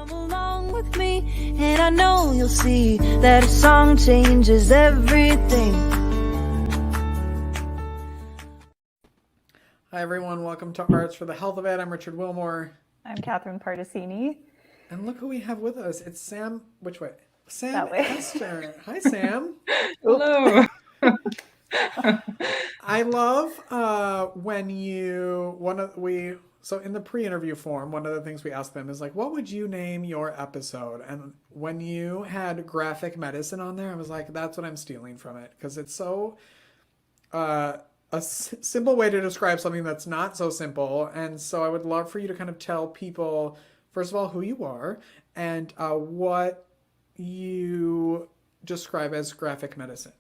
Come along with me, and I know you'll see that a song changes everything. Hi everyone, welcome to Arts for the Health of It. I'm Richard Wilmore. I'm Catherine Particini. And look who we have with us. It's Sam, which way? Sam That way. Hester. Hi Sam. Hello. I love when so in the pre-interview form, one of the things we asked them is like, what would you name your episode? And when you had graphic medicine on there, I was like, that's what I'm stealing from it, because it's so simple way to describe something that's not so simple. And so I would love for you to kind of tell people, first of all, who you are and what you describe as graphic medicine.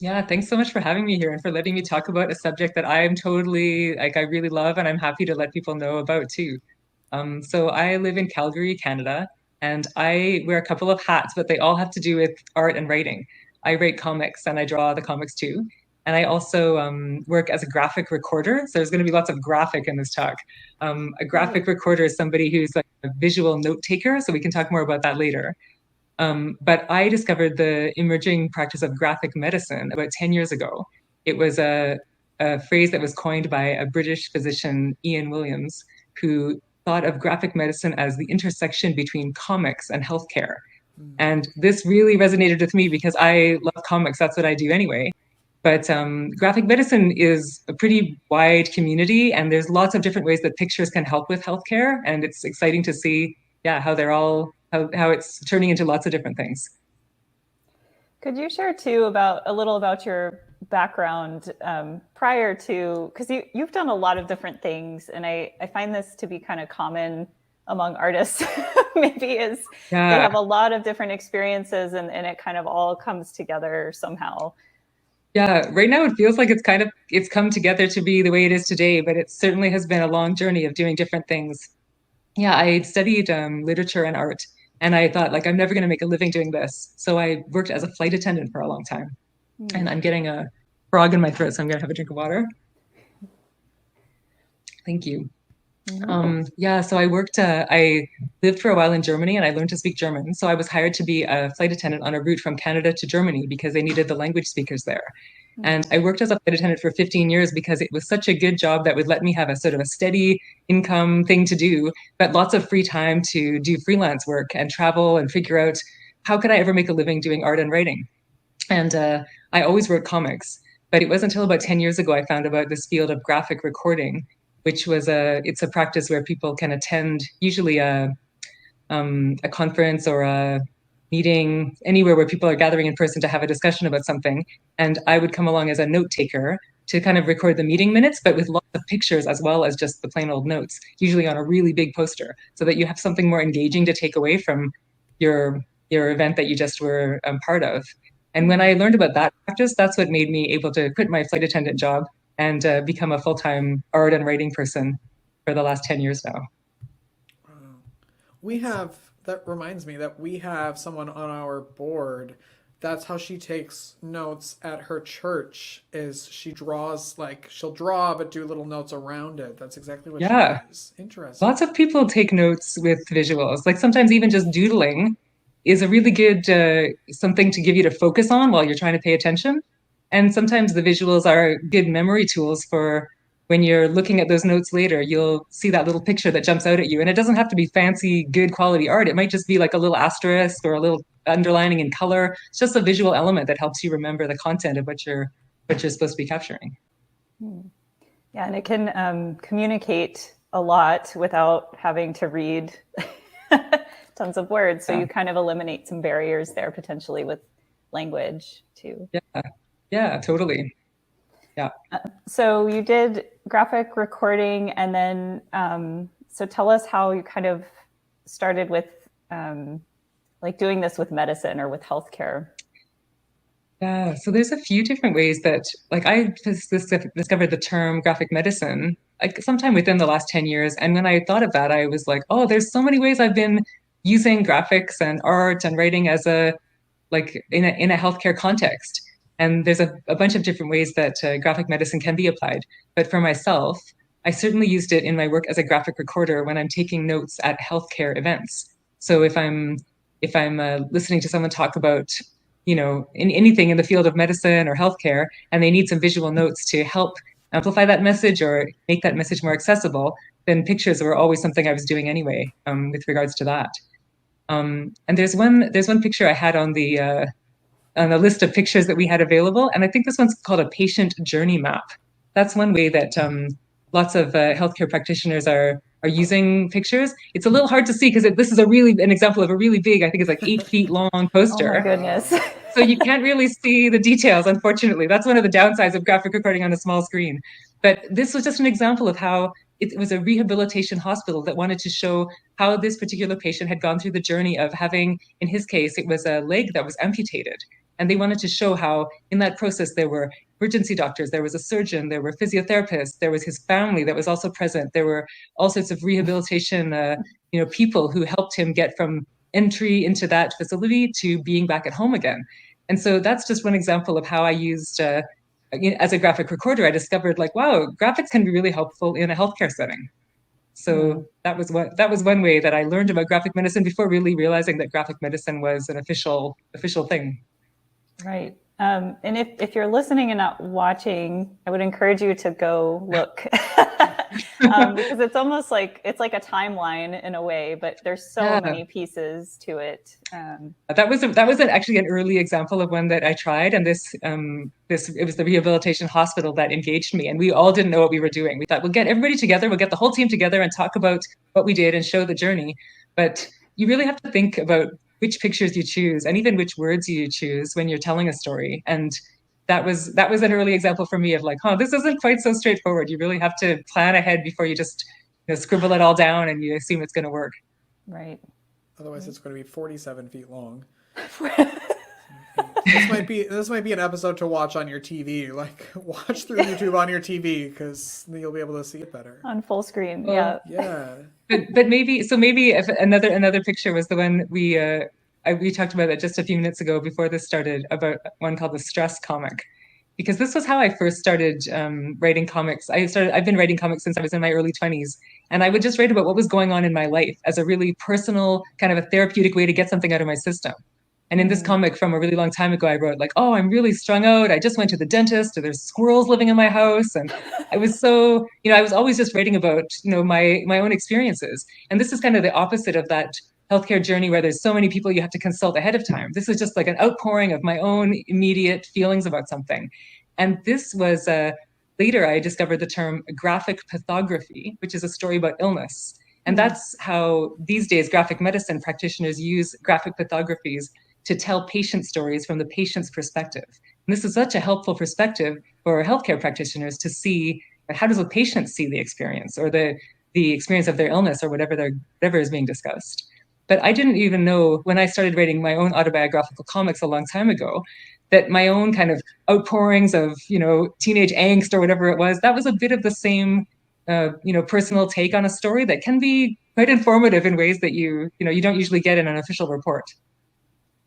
Yeah, thanks so much for having me here and for letting me talk about a subject that I am totally, I really love and I'm happy to let people know about too. So I live in Calgary, Canada, and I wear a couple of hats, but they all have to do with art and writing. I write comics and I draw the comics too. And I also work as a graphic recorder. So there's going to be lots of graphic in this talk. A graphic recorder is somebody who's like a visual note taker. So we can talk more about that later. But I discovered the emerging practice of graphic medicine about 10 years ago. It was a phrase that was coined by a British physician, Ian Williams, who thought of graphic medicine as the intersection between comics and healthcare. And this really resonated with me because I love comics. That's what I do anyway. But graphic medicine is a pretty wide community, and there's lots of different ways that pictures can help with healthcare. And it's exciting to see, how they're all how it's turning into lots of different things. Could you share too a little about your background prior to, because you've done a lot of different things, and I find this to be kind of common among artists, maybe is they have a lot of different experiences and it kind of all comes together somehow. Yeah, right now it feels like it's come together to be the way it is today, but it certainly has been a long journey of doing different things. Yeah, I studied literature and art, and I thought, like, I'm never going to make a living doing this. So I worked as a flight attendant for a long time. And I'm getting a frog in my throat, so I'm going to have a drink of water. Thank you. So I lived for a while in Germany, and I learned to speak German. So I was hired to be a flight attendant on a route from Canada to Germany because they needed the language speakers there. And I worked as a flight attendant for 15 years because it was such a good job that would let me have a sort of a steady income thing to do, but lots of free time to do freelance work and travel and figure out how could I ever make a living doing art and writing. And I always wrote comics, but it wasn't until about 10 years ago I found about this field of graphic recording, which was it's a practice where people can attend usually a conference or a meeting, anywhere where people are gathering in person to have a discussion about something. And I would come along as a note taker to kind of record the meeting minutes, but with lots of pictures as well as just the plain old notes, usually on a really big poster, so that you have something more engaging to take away from your event that you just were part of. And when I learned about that practice, that's what made me able to quit my flight attendant job and become a full-time art and writing person for the last 10 years now. That reminds me that we have someone on our board. That's how she takes notes at her church, is she draws, like, she'll draw but do little notes around it. That's exactly what she does. Interesting. Lots of people take notes with visuals. Like sometimes even just doodling is a really good something to give you to focus on while you're trying to pay attention. And sometimes the visuals are good memory tools for when you're looking at those notes later, you'll see that little picture that jumps out at you. And it doesn't have to be fancy, good quality art. It might just be like a little asterisk or a little underlining in color. It's just a visual element that helps you remember the content of what you're supposed to be capturing. Yeah, and it can communicate a lot without having to read tons of words. So you kind of eliminate some barriers there potentially with language too. Yeah, totally. Yeah. So you did graphic recording, and then so tell us how you kind of started with like doing this with medicine or with healthcare. Yeah, so there's a few different ways that, like, I discovered the term graphic medicine like sometime within the last 10 years. And when I thought of that, I was like, oh, there's so many ways I've been using graphics and art and writing as in a healthcare context. And there's a bunch of different ways that graphic medicine can be applied. But for myself, I certainly used it in my work as a graphic recorder when I'm taking notes at healthcare events. So if I'm listening to someone talk about, in anything in the field of medicine or healthcare, and they need some visual notes to help amplify that message or make that message more accessible, then pictures were always something I was doing anyway, with regards to that. And there's one picture I had on the list of pictures that we had available, and I think this one's called a patient journey map. That's one way that lots of healthcare practitioners are using pictures. It's a little hard to see because this is an example of a really big, I think it's like 8 feet long poster. Oh my goodness. So you can't really see the details, unfortunately. That's one of the downsides of graphic recording on a small screen. But this was just an example of how it was a rehabilitation hospital that wanted to show how this particular patient had gone through the journey of having, in his case, it was a leg that was amputated. And they wanted to show how in that process there were emergency doctors, there was a surgeon, there were physiotherapists, there was his family that was also present. There were all sorts of rehabilitation people who helped him get from entry into that facility to being back at home again. And so that's just one example of how I used, as a graphic recorder, I discovered like, wow, graphics can be really helpful in a healthcare setting. So that was one way that I learned about graphic medicine before really realizing that graphic medicine was an official thing. Right. And if you're listening and not watching, I would encourage you to go look because it's almost like it's like a timeline in a way, but there's so many pieces to it. That was actually an early example of one that I tried, and it was the rehabilitation hospital that engaged me, and we all didn't know what we were doing. We thought we'll get everybody together, we'll get the whole team together and talk about what we did and show the journey. But you really have to think about which pictures you choose and even which words you choose when you're telling a story. And that was an early example for me of like, this isn't quite so straightforward. You really have to plan ahead before you just scribble it all down and you assume it's going to work. Right. Otherwise, it's going to be 47 feet long. This might be an episode to watch on your TV. Like, watch through YouTube on your TV because you'll be able to see it better On full screen. Yeah. But maybe if another picture was the one we talked about it just a few minutes ago before this started, about one called the stress comic, because this was how I first started writing comics. I've been writing comics since I was in my early 20s, and I would just write about what was going on in my life as a really personal, kind of a therapeutic way to get something out of my system. And in this comic from a really long time ago, I wrote like, oh, I'm really strung out. I just went to the dentist, or there's squirrels living in my house. And I was so, I was always just writing about, my own experiences. And this is kind of the opposite of that healthcare journey where there's so many people you have to consult ahead of time. This is just like an outpouring of my own immediate feelings about something. And this was, later I discovered the term graphic pathography, which is a story about illness. And that's how these days graphic medicine practitioners use graphic pathographies to tell patient stories from the patient's perspective. And this is such a helpful perspective for healthcare practitioners to see how does a patient see the experience or the experience of their illness or whatever is being discussed. But I didn't even know when I started writing my own autobiographical comics a long time ago that my own kind of outpourings of, teenage angst or whatever it was, that was a bit of the same, personal take on a story that can be quite informative in ways that you don't usually get in an official report.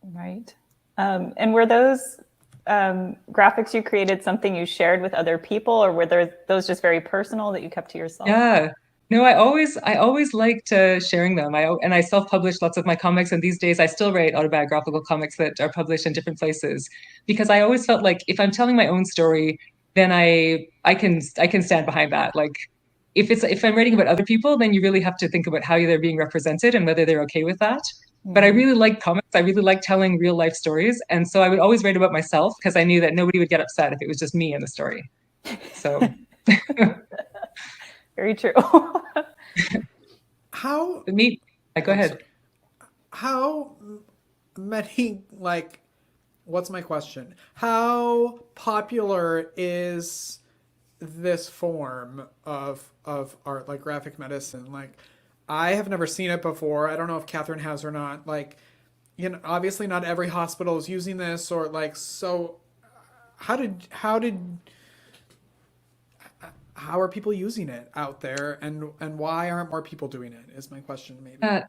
Right. And were those graphics you created something you shared with other people, or were those just very personal that you kept to yourself? Yeah. No, I always liked sharing them. I self-published lots of my comics, and these days I still write autobiographical comics that are published in different places because I always felt like if I'm telling my own story, then I can stand behind that. Like if I'm writing about other people, then you really have to think about how they're being represented and whether they're okay with that. But I really like comics. I really like telling real life stories. And so I would always write about myself because I knew that nobody would get upset if it was just me in the story. So very true. Go ahead. How many, what's my question? How popular is this form of art, like graphic medicine? Like, I have never seen it before. I don't know if Catherine has or not. Like, obviously not every hospital is using this, or so how are people using it out there, and why aren't more people doing it is my question, maybe.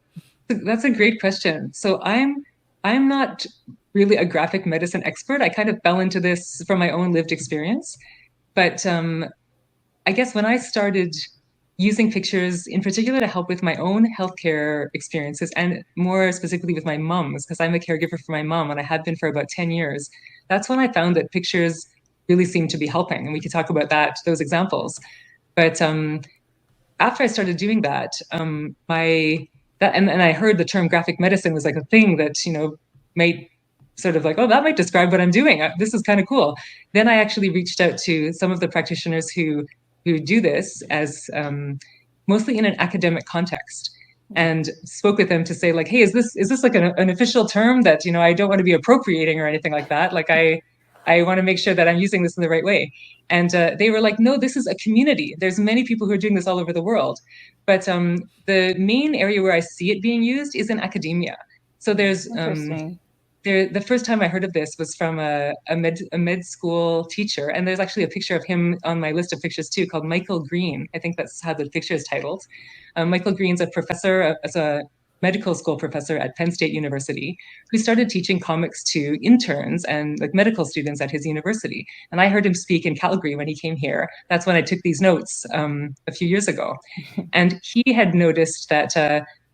That's a great question. So I'm not really a graphic medicine expert. I kind of fell into this from my own lived experience. But I guess when I started using pictures in particular to help with my own healthcare experiences, and more specifically with my mom's, because I'm a caregiver for my mom and I had been for about 10 years. That's when I found that pictures really seem to be helping. And we could talk about those examples. But after I started doing that, and I heard the term graphic medicine was like a thing that, might sort of like, oh, that might describe what I'm doing. This is kind of cool. Then I actually reached out to some of the practitioners who do this as mostly in an academic context, and spoke with them to say like, hey, is this like an official term that, I don't want to be appropriating or anything like that. Like I want to make sure that I'm using this in the right way. And they were like, no, this is a community. There's many people who are doing this all over the world. But the main area where I see it being used is in academia. So there's the first time I heard of this was from a med school teacher, and there's actually a picture of him on my list of pictures too, called Michael Green. I think that's how the picture is titled. Michael Green's a professor, as a medical school professor at Penn State University, who started teaching comics to interns and like medical students at his university. And I heard him speak in Calgary when he came here. That's when I took these notes a few years ago. And he had noticed that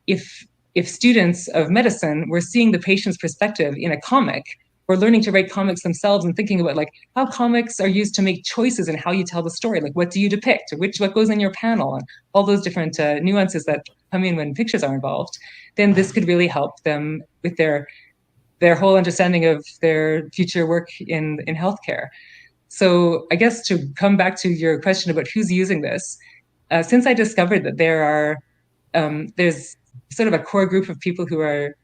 if students of medicine were seeing the patient's perspective in a comic, or learning to write comics themselves and thinking about like how comics are used to make choices in how you tell the story, like what do you depict, what goes in your panel, and all those different nuances that come in when pictures are involved, then this could really help them with their whole understanding of their future work in healthcare. So I guess to come back to your question about who's using this, since I discovered that there's sort of a core group of people who are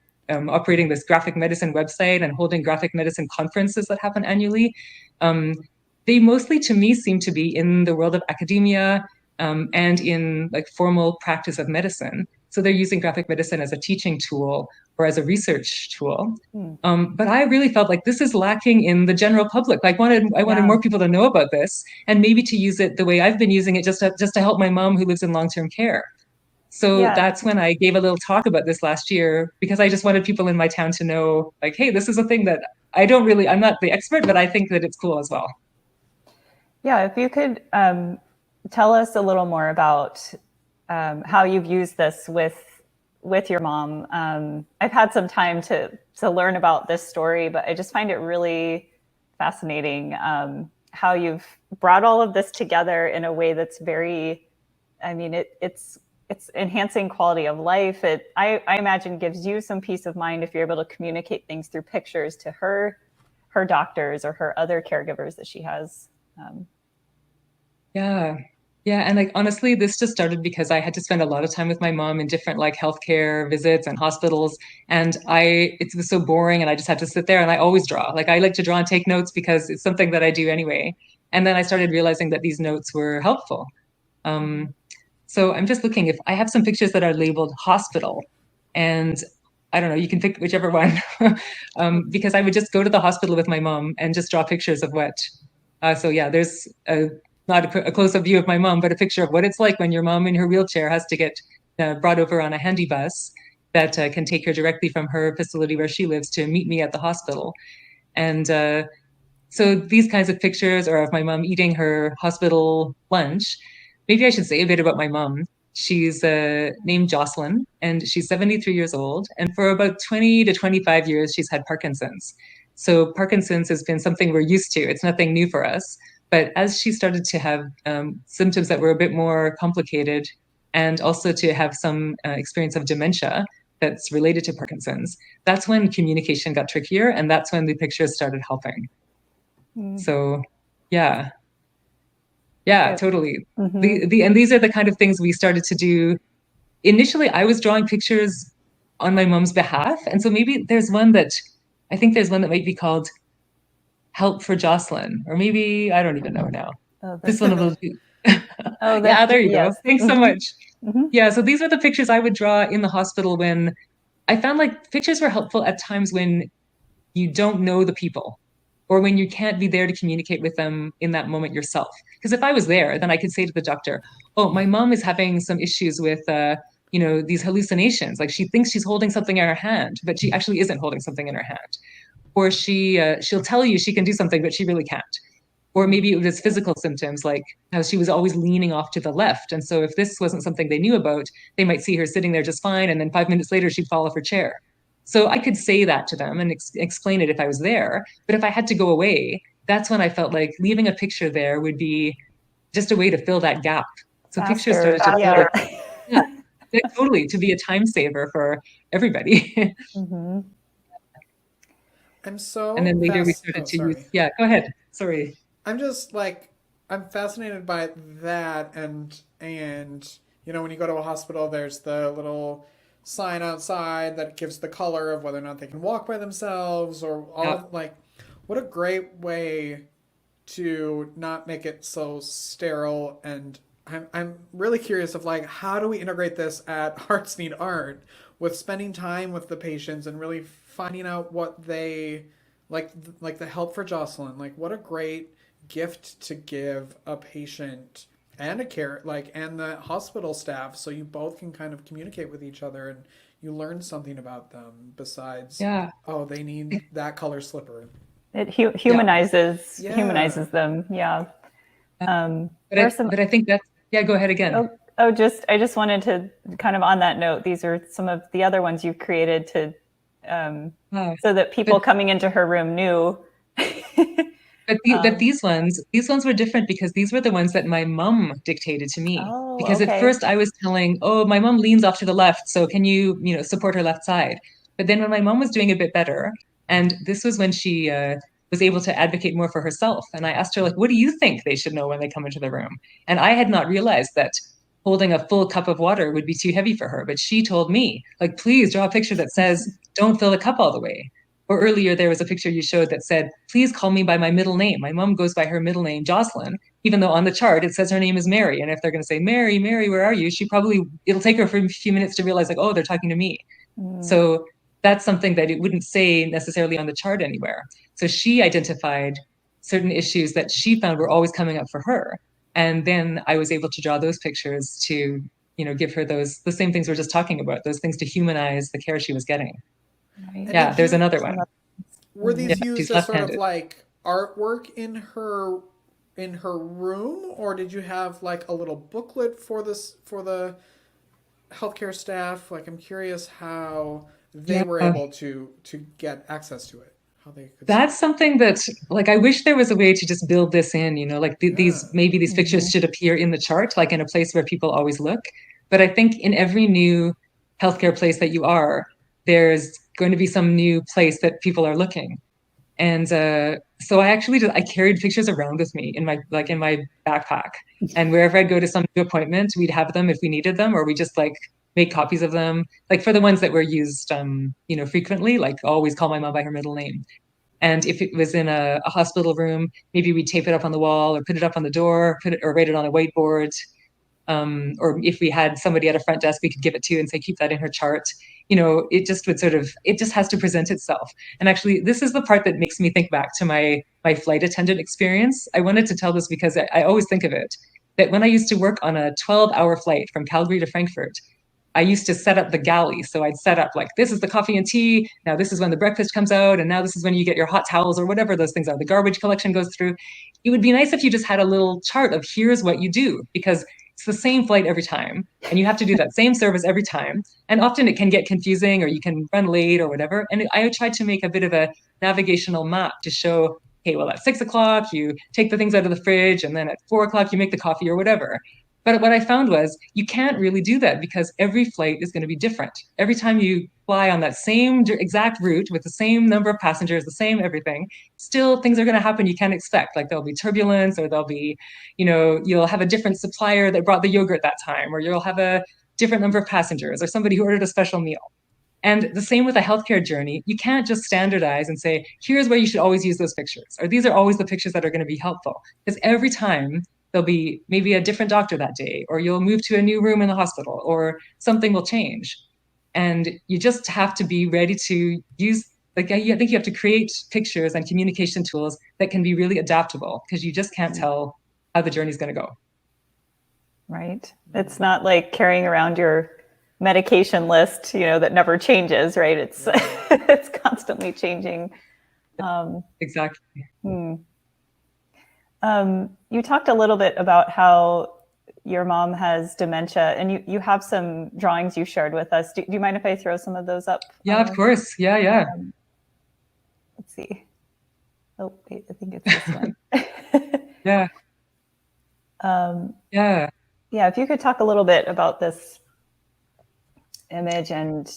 operating this graphic medicine website and holding graphic medicine conferences that happen annually. They mostly, to me, seem to be in the world of academia and in like formal practice of medicine. So they're using graphic medicine as a teaching tool or as a research tool. But I really felt like this is lacking in the general public. I wanted more people to know about this, and maybe to use it the way I've been using it, just to help my mom who lives in long-term care. So that's when I gave a little talk about this last year, because I just wanted people in my town to know, like, hey, this is a thing that I'm not the expert, but I think that it's cool as well. Yeah, if you could tell us a little more about how you've used this with your mom. I've had some time to learn about this story, but I just find it really fascinating how you've brought all of this together in a way that's very, I mean, it's enhancing quality of life. I imagine gives you some peace of mind if you're able to communicate things through pictures to her doctors or her other caregivers that she has. Yeah. And like, honestly, this just started because I had to spend a lot of time with my mom in different like healthcare visits and hospitals. And it was so boring, and I just had to sit there, and I always draw. Like, I like to draw and take notes because it's something that I do anyway. And then I started realizing that these notes were helpful. So I'm just looking, if I have some pictures that are labeled hospital, and I don't know, you can pick whichever one, because I would just go to the hospital with my mom and just draw pictures of what. So yeah, there's not a close-up view of my mom, but a picture of what it's like when your mom in her wheelchair has to get brought over on a handy bus that can take her directly from her facility where she lives to meet me at the hospital. And so these kinds of pictures, or of my mom eating her hospital lunch. Maybe I should say a bit about my mom. She's named Jocelyn, and she's 73 years old. And for about 20 to 25 years, she's had Parkinson's. So Parkinson's has been something we're used to. It's nothing new for us. But as she started to have symptoms that were a bit more complicated, and also to have some experience of dementia that's related to Parkinson's, that's when communication got trickier, and that's when the pictures started helping. So, yeah. Yeah, totally. And these are the kind of things we started to do. Initially, I was drawing pictures on my mom's behalf. And so maybe there's one that might be called Help for Jocelyn, or maybe, I don't even know now. This one of those. Yeah, there you go. Thanks so much. Yeah, so these are the pictures I would draw in the hospital when I found like pictures were helpful at times when you don't know the people, or when you can't be there to communicate with them in that moment yourself. Because if I was there, then I could say to the doctor, oh, my mom is having some issues with, these hallucinations. Like, she thinks she's holding something in her hand, but she actually isn't holding something in her hand. Or she'll tell you she can do something, but she really can't. Or maybe it was physical symptoms, like how she was always leaning off to the left. And so if this wasn't something they knew about, they might see her sitting there just fine. And then 5 minutes later, she'd fall off her chair. So I could say that to them and explain it if I was there. But if I had to go away, that's when I felt like leaving a picture there would be just a way to fill that gap. So pictures started to feel like, yeah, totally, to be a time saver for everybody. Mm-hmm. I'm so And then later we started to use, yeah, go ahead. Sorry. I'm just like, I'm fascinated by that, and you know, when you go to a hospital, there's the little sign outside that gives the color of whether or not they can walk by themselves, or all Yeah. like, what a great way to not make it so sterile. And I'm really curious of like, how do we integrate this at Hearts Need Art with spending time with the patients and really finding out what they like the help for Jocelyn. Like, what a great gift to give a patient and a care, like, and the hospital staff, so you both can kind of communicate with each other and you learn something about them besides, Yeah. oh, they need that color slipper. It humanizes Yeah. humanizes them. Yeah. But I think that's, yeah, go ahead again. I just wanted to kind of on that note, these are some of the other ones you've created to so that people coming into her room knew. But these ones were different because these were the ones that my mom dictated to me. Oh, Because okay. at first I was telling, oh, my mom leans off to the left, so can you, support her left side? But then when my mom was doing a bit better, and this was when she was able to advocate more for herself, and I asked her, like, what do you think they should know when they come into the room? And I had not realized that holding a full cup of water would be too heavy for her. But she told me, like, please draw a picture that says, don't fill the cup all the way. Or earlier, there was a picture you showed that said, please call me by my middle name. My mom goes by her middle name, Jocelyn, even though on the chart it says her name is Mary. And if they're going to say, Mary, Mary, where are you? It'll take her for a few minutes to realize, like, oh, they're talking to me. So that's something that it wouldn't say necessarily on the chart anywhere. So she identified certain issues that she found were always coming up for her. And then I was able to draw those pictures to, give her the same things we're just talking about, those things to humanize the care she was getting. Right. Yeah, there's another one. Were these Yeah, used she's as sort of left-handed. like artwork in her room, or did you have like a little booklet for the healthcare staff? Like, I'm curious how they were able to get access to it. How they could That's something that, like, I wish there was a way to just build this in, like these pictures should appear in the chart, like in a place where people always look. But I think in every new healthcare place that you are, there's going to be some new place that people are looking. And so I carried pictures around with me in my backpack, and wherever I'd go to some new appointment, we'd have them if we needed them, or we just like make copies of them. Like for the ones that were used, frequently, like always call my mom by her middle name. And if it was in a hospital room, maybe we'd tape it up on the wall or put it up on the door, or write it on a whiteboard. Or if we had somebody at a front desk we could give it to and say, keep that in her chart. It just has to present itself. And actually, this is the part that makes me think back to my flight attendant experience. I wanted to tell this because I always think of it, that when I used to work on a 12-hour flight from Calgary to Frankfurt, I used to set up the galley. So I'd set up like, this is the coffee and tea. Now this is when the breakfast comes out. And now this is when you get your hot towels or whatever those things are. The garbage collection goes through. It would be nice if you just had a little chart of here's what you do, because it's the same flight every time. And you have to do that same service every time. And often it can get confusing or you can run late or whatever. And I tried to make a bit of a navigational map to show, hey, well, at 6 o'clock, you take the things out of the fridge. And then at 4 o'clock, you make the coffee or whatever. But what I found was you can't really do that because every flight is going to be different. Every time you fly on that same exact route with the same number of passengers, the same everything, still things are going to happen you can't expect. Like there'll be turbulence, or there'll be, you'll have a different supplier that brought the yogurt that time, or you'll have a different number of passengers, or somebody who ordered a special meal. And the same with a healthcare journey. You can't just standardize and say, here's where you should always use those pictures, or these are always the pictures that are going to be helpful. Because every time there'll be maybe a different doctor that day, or you'll move to a new room in the hospital, or something will change. And you just have to be ready to use, like, I think you have to create pictures and communication tools that can be really adaptable, because you just can't tell how the journey's going to go. Right. It's not like carrying around your medication list, that never changes, right? It's it's constantly changing. Exactly. You talked a little bit about how your mom has dementia, and you have some drawings you shared with us. Do you mind if I throw some of those up? Yeah, of course. Yeah. Let's see. Oh, wait, I think it's this one. Yeah. Yeah. Yeah, if you could talk a little bit about this image and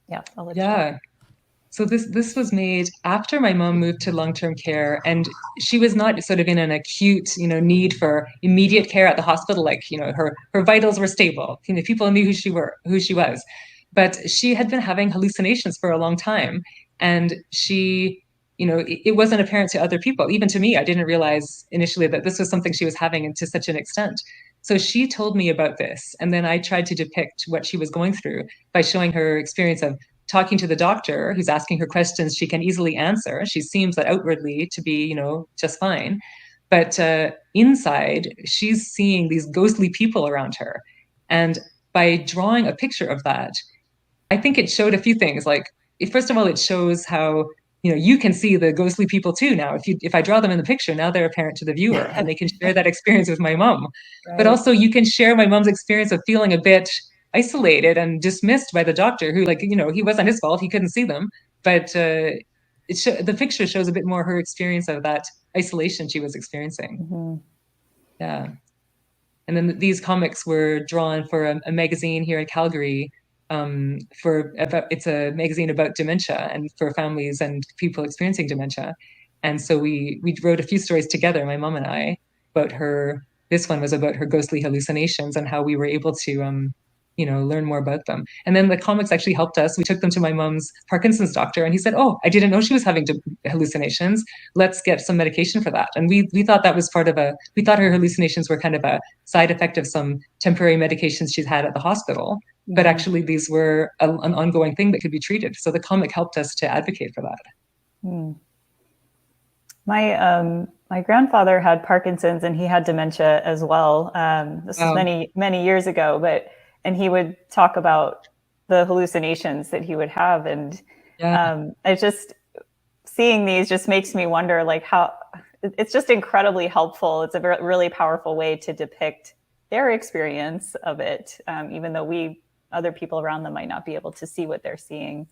yeah, I'll let you Yeah. So this was made after my mom moved to long-term care, and she was not sort of in an acute, need for immediate care at the hospital. Like, her vitals were stable. People knew who she was, but she had been having hallucinations for a long time, and she, it wasn't apparent to other people, even to me. I didn't realize initially that this was something she was having, and to such an extent. So she told me about this, and then I tried to depict what she was going through by showing her experience of talking to the doctor who's asking her questions she can easily answer. She seems that outwardly to be, just fine. But inside, she's seeing these ghostly people around her. And by drawing a picture of that, I think it showed a few things. Like, first of all, it shows how you can see the ghostly people too now. If I draw them in the picture, now they're apparent to the viewer, and they can share that experience with my mom. Right. But also, you can share my mom's experience of feeling a bit isolated and dismissed by the doctor, who, like, he wasn't his fault. He couldn't see them, but the picture shows a bit more her experience of that isolation she was experiencing. Mm-hmm. Yeah. And then these comics were drawn for a magazine here in Calgary. It's a magazine about dementia and for families and people experiencing dementia. And so we wrote a few stories together, my mom and I, about her. This one was about her ghostly hallucinations and how we were able to learn more about them. And then the comics actually helped us. We took them to my mom's Parkinson's doctor, and he said, "Oh, I didn't know she was having hallucinations. Let's get some medication for that." And we thought that was we thought her hallucinations were kind of a side effect of some temporary medications she'd had at the hospital. Mm-hmm. But actually, these were an ongoing thing that could be treated. So the comic helped us to advocate for that. Mm. My grandfather had Parkinson's, and he had dementia as well. This was many years ago, and he would talk about the hallucinations that he would have, and it's just seeing these just makes me wonder, like, how it's just incredibly helpful. It's a really powerful way to depict their experience of it, even though other people around them might not be able to see what they're seeing.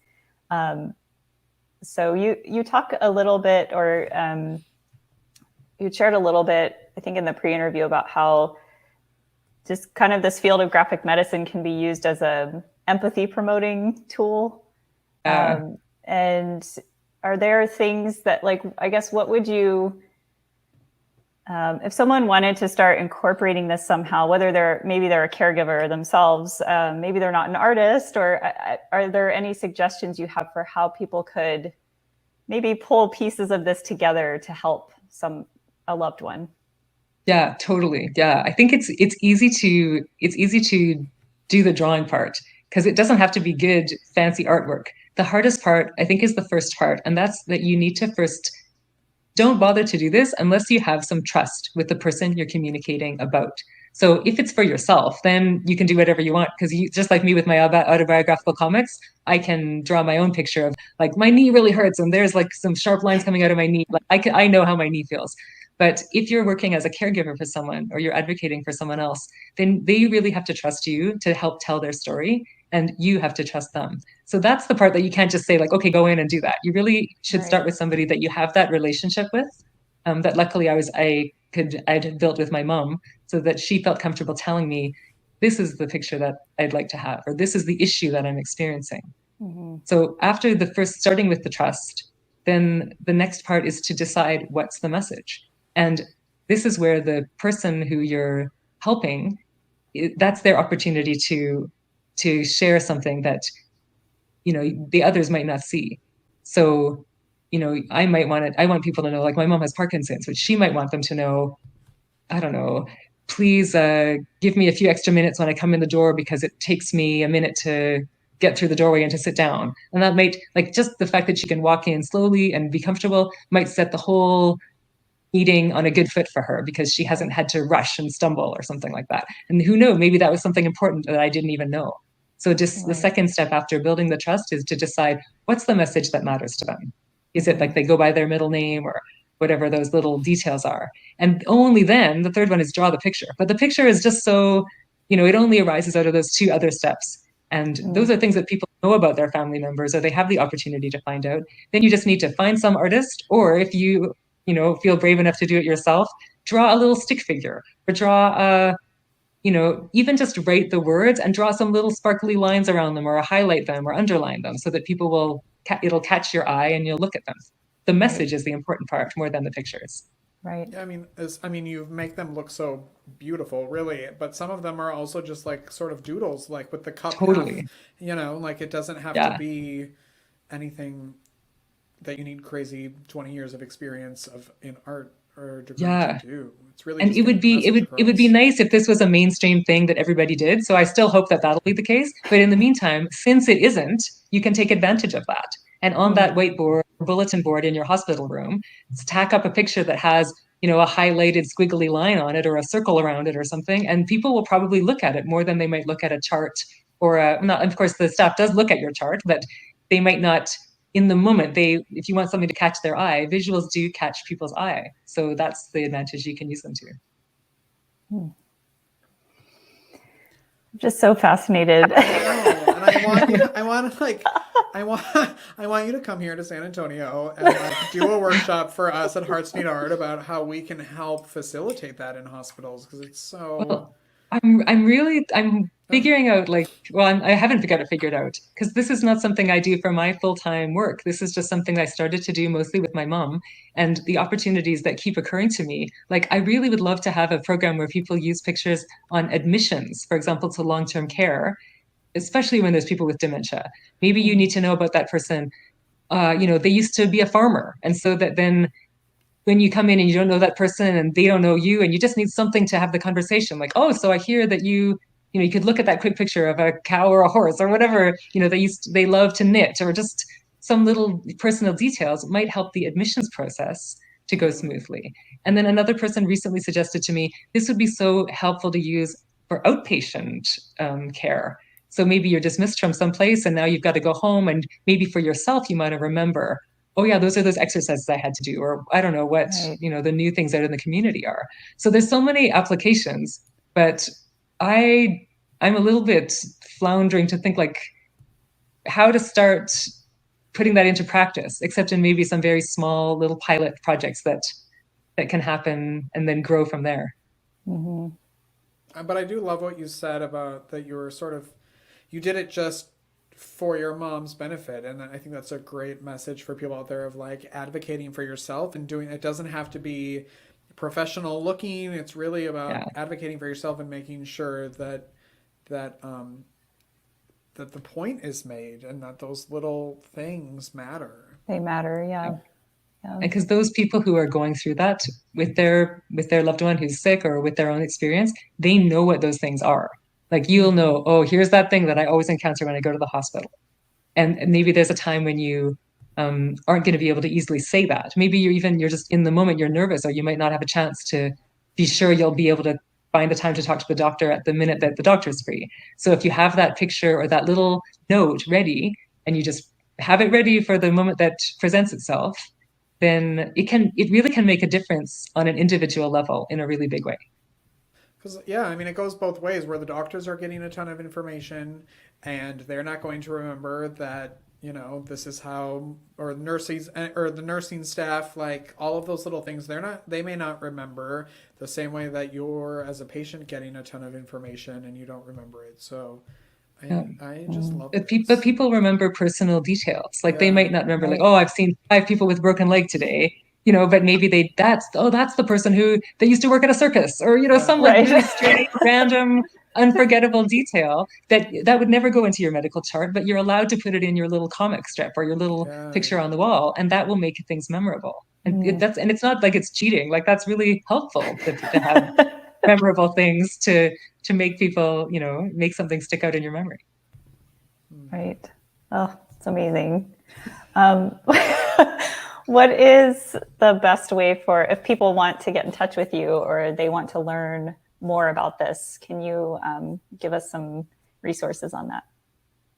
So you talk a little bit, or you shared a little bit, I think, in the pre-interview about how just kind of this field of graphic medicine can be used as a empathy promoting tool. And are there things that, like, I guess, what would you, if someone wanted to start incorporating this somehow, whether maybe they're a caregiver themselves, maybe they're not an artist, or are there any suggestions you have for how people could maybe pull pieces of this together to help a loved one? Yeah, totally. Yeah, I think it's easy to do the drawing part, because it doesn't have to be good, fancy artwork. The hardest part, I think, is the first part, and that's that you need to first don't bother to do this unless you have some trust with the person you're communicating about. So if it's for yourself, then you can do whatever you want, because just like me with my autobiographical comics, I can draw my own picture of, like, my knee really hurts and there's like some sharp lines coming out of my knee. Like, I know how my knee feels. But if you're working as a caregiver for someone, or you're advocating for someone else, then they really have to trust you to help tell their story, and you have to trust them. So that's the part that you can't just say, like, okay, go in and do that. You really should start with somebody that you have that relationship with. That luckily I'd built with my mom, so that she felt comfortable telling me, this is the picture that I'd like to have, or this is the issue that I'm experiencing. Mm-hmm. So after the first, starting with the trust, then the next part is to decide what's the message. And this is where the person who you're helping, that's their opportunity to share something that, the others might not see. So, I want people to know, like, my mom has Parkinson's, but she might want them to know, I don't know, please give me a few extra minutes when I come in the door, because it takes me a minute to get through the doorway and to sit down. And that might, like, just the fact that she can walk in slowly and be comfortable might set the whole meeting on a good foot for her, because she hasn't had to rush and stumble or something like that. And who knows, maybe that was something important that I didn't even know. So just the second step after building the trust is to decide, what's the message that matters to them? Is it like they go by their middle name, or whatever those little details are. And only then, the third one is draw the picture. But the picture is just so, it only arises out of those two other steps. And those are things that people know about their family members, or they have the opportunity to find out. Then you just need to find some artist, or if you, feel brave enough to do it yourself, draw a little stick figure, or draw a, even just write the words and draw some little sparkly lines around them, or highlight them or underline them, so that people will, it'll catch your eye and you'll look at them. The message is the important part more than the pictures. Right. Yeah, you make them look so beautiful, really, but some of them are also just like sort of doodles, like with the cup Totally. half, like it doesn't have Yeah. to be anything that you need crazy 20 years of experience in art or degree Yeah. to do. It's really And just it would getting the be it message would it would be across. nice if this was a mainstream thing that everybody did. So I still hope that that'll be the case. But in the meantime, since it isn't, you can take advantage of that. And on that whiteboard, bulletin board in your hospital room, tack up a picture that has, a highlighted squiggly line on it, or a circle around it, or something, and people will probably look at it more than they might look at a chart, or not. Of course, the staff does look at your chart, but they might not in the moment. If you want something to catch their eye, visuals do catch people's eye. So that's the advantage you can use them to. I'm just so fascinated. I know, and I want you to come here to San Antonio and do a workshop for us at Hearts Need Art about how we can help facilitate that in hospitals, because it's so. Well, I'm figuring out, I haven't got it figured out, because this is not something I do for my full-time work. This is just something I started to do mostly with my mom, and the opportunities that keep occurring to me. Like, I really would love to have a program where people use pictures on admissions, for example, to long-term care, especially when there's people with dementia. Maybe you need to know about that person. They used to be a farmer, and so that then when you come in and you don't know that person and they don't know you, and you just need something to have the conversation, like, oh, so I hear that you could look at that quick picture of a cow or a horse or whatever, they love to knit, or just some little personal details might help the admissions process to go smoothly. And then another person recently suggested to me, this would be so helpful to use for outpatient care. So maybe you're dismissed from some place and now you've got to go home, and maybe for yourself, you might remember, oh yeah, those are those exercises I had to do, or I don't know what, the new things out in the community are. So there's so many applications, but I'm a little bit floundering to think like how to start putting that into practice, except in maybe some very small little pilot projects that can happen and then grow from there. But I do love what you said about that you did it just for your mom's benefit, and I think that's a great message for people out there of like advocating for yourself and doing it. Doesn't have to be professional looking. It's really about advocating for yourself and making sure that that the point is made and that those little things matter. They matter, yeah. And because those people who are going through that with their loved one who's sick, or with their own experience, they know what those things are. Like, you'll know, oh, here's that thing that I always encounter when I go to the hospital. And maybe there's a time when you aren't going to be able to easily say that. Maybe you're just in the moment, you're nervous, or you might not have a chance to be sure you'll be able to find the time to talk to the doctor at the minute that the doctor's free. So if you have that picture or that little note ready, and you just have it ready for the moment that presents itself, then it really can make a difference on an individual level in a really big way. Because, it goes both ways, where the doctors are getting a ton of information and they're not going to remember that, this is how, or nurses or the nursing staff, like all of those little things, they may not remember the same way that you're, as a patient, getting a ton of information and you don't remember it. So I just love it. But people remember personal details. Like, they might not remember, like, oh, I've seen 5 people with broken leg today. But maybe that's the person who they used to work at a circus, or some like really strange, random, unforgettable detail that would never go into your medical chart, but you're allowed to put it in your little comic strip or your little picture on the wall, and that will make things memorable. And it's not like it's cheating. Like, that's really helpful to have memorable things to make people, make something stick out in your memory. Right. Oh, it's amazing. What is the best way for, if people want to get in touch with you or they want to learn more about this, can you give us some resources on that?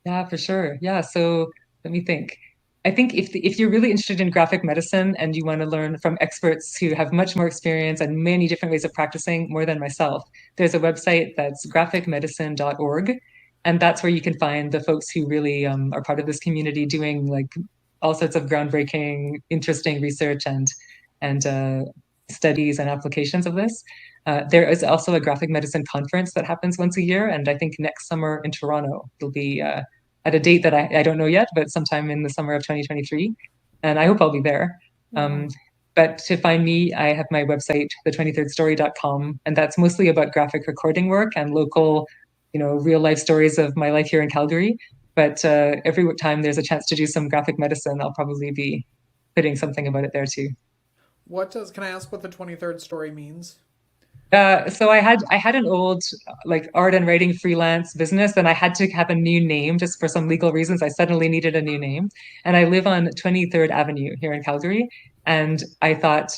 Yeah, for sure. Yeah. So let me think. I think if you're really interested in graphic medicine and you want to learn from experts who have much more experience and many different ways of practicing, more than myself, there's a website that's graphicmedicine.org. And that's where you can find the folks who really are part of this community doing like all sorts of groundbreaking, interesting research and studies and applications of this. There is also a graphic medicine conference that happens once a year. And I think next summer in Toronto, there'll be at a date that I don't know yet, but sometime in the summer of 2023. And I hope I'll be there. But to find me, I have my website, the23rdstory.com, and that's mostly about graphic recording work and local, real life stories of my life here in Calgary. But every time there's a chance to do some graphic medicine, I'll probably be putting something about it there too. Can I ask what the 23rd story means? So I had an old like art and writing freelance business, and I had to have a new name just for some legal reasons. I suddenly needed a new name, and I live on 23rd Avenue here in Calgary. And I thought,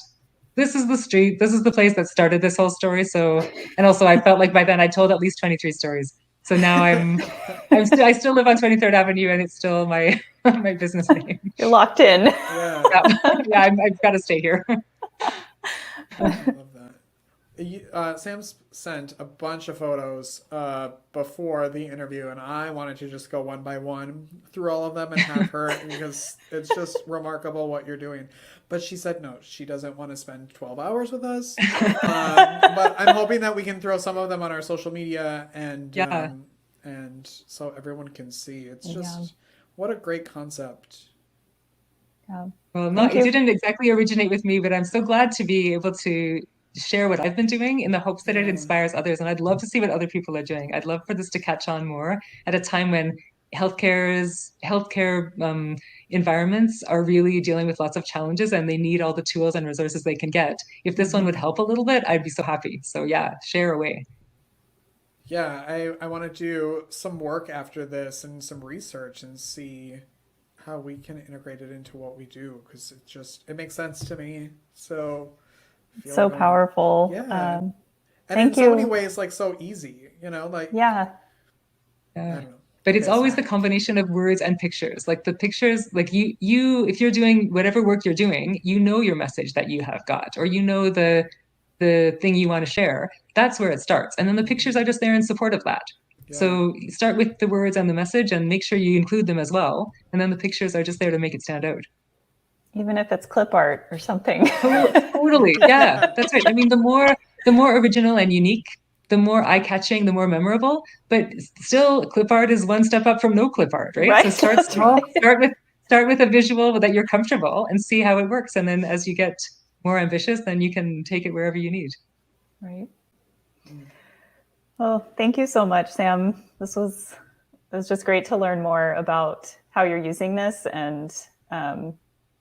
this is the street, this is the place that started this whole story. So, and also I felt like by then I told at least 23 stories. So now I still live on 23rd Avenue, and it's still my my business name. You're locked in. Yeah, I've got to stay here. I love that. Sam's sent a bunch of photos before the interview, and I wanted to just go one by one through all of them and have her because it's just remarkable what you're doing. But she said no, she doesn't want to spend 12 hours with us. But I'm hoping that we can throw some of them on our social media and so everyone can see. It's just what a great concept. Yeah. Well, it didn't exactly originate with me, but I'm so glad to be able to share what I've been doing in the hopes that it inspires others. And I'd love to see what other people are doing. I'd love for this to catch on more at a time when healthcare environments are really dealing with lots of challenges and they need all the tools and resources they can get. If this one would help a little bit, I'd be so happy. So yeah, share away. Yeah, I want to do some work after this and some research and see how we can integrate it into what we do, because it makes sense to me. So powerful. Yeah. And thank in you. So many ways, like so easy, like yeah. I don't know. But it's always the combination of words and pictures. Like the pictures, like you if you're doing whatever work you're doing, your message that you have got, or the thing you want to share. That's where it starts. And then the pictures are just there in support of that. Yeah. So start with the words and the message and make sure you include them as well. And then the pictures are just there to make it stand out. Even if it's clip art or something. Totally. Yeah, that's right. I mean, the more original and unique, the more eye-catching, the more memorable. But still, clip art is one step up from no clip art, right? So start small. Start with a visual that you're comfortable and see how it works. And then as you get more ambitious, then you can take it wherever you need. Right. Well, thank you so much, Sam. It was just great to learn more about how you're using this, and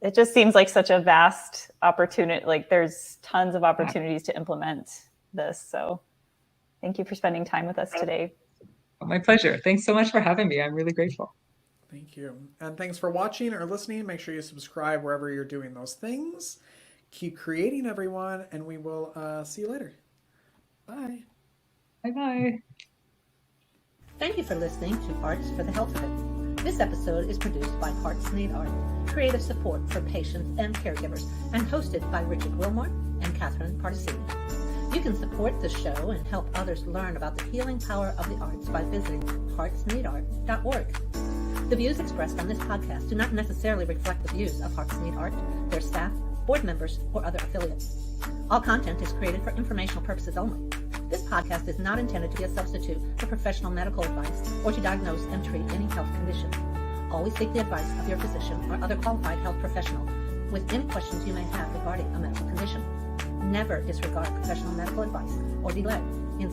it just seems like such a vast opportunity. Like there's tons of opportunities to implement this. So thank you for spending time with us today. My pleasure. Thanks so much for having me. I'm really grateful. Thank you. And thanks for watching or listening. Make sure you subscribe wherever you're doing those things. Keep creating, everyone, and we will see you later. Bye. Bye-bye. Thank you for listening to Arts for the Health of It. This episode is produced by Hearts Need Art, creative support for patients and caregivers, and hosted by Richard Wilmore and Catherine Pardesini. You can support the show and help others learn about the healing power of the arts by visiting heartsneedart.org. The views expressed on this podcast do not necessarily reflect the views of Hearts Need Art, their staff, board members, or other affiliates. All content is created for informational purposes only. This podcast is not intended to be a substitute for professional medical advice or to diagnose and treat any health condition. Always seek the advice of your physician or other qualified health professional with any questions you may have regarding a medical condition. Never disregard professional medical advice or delay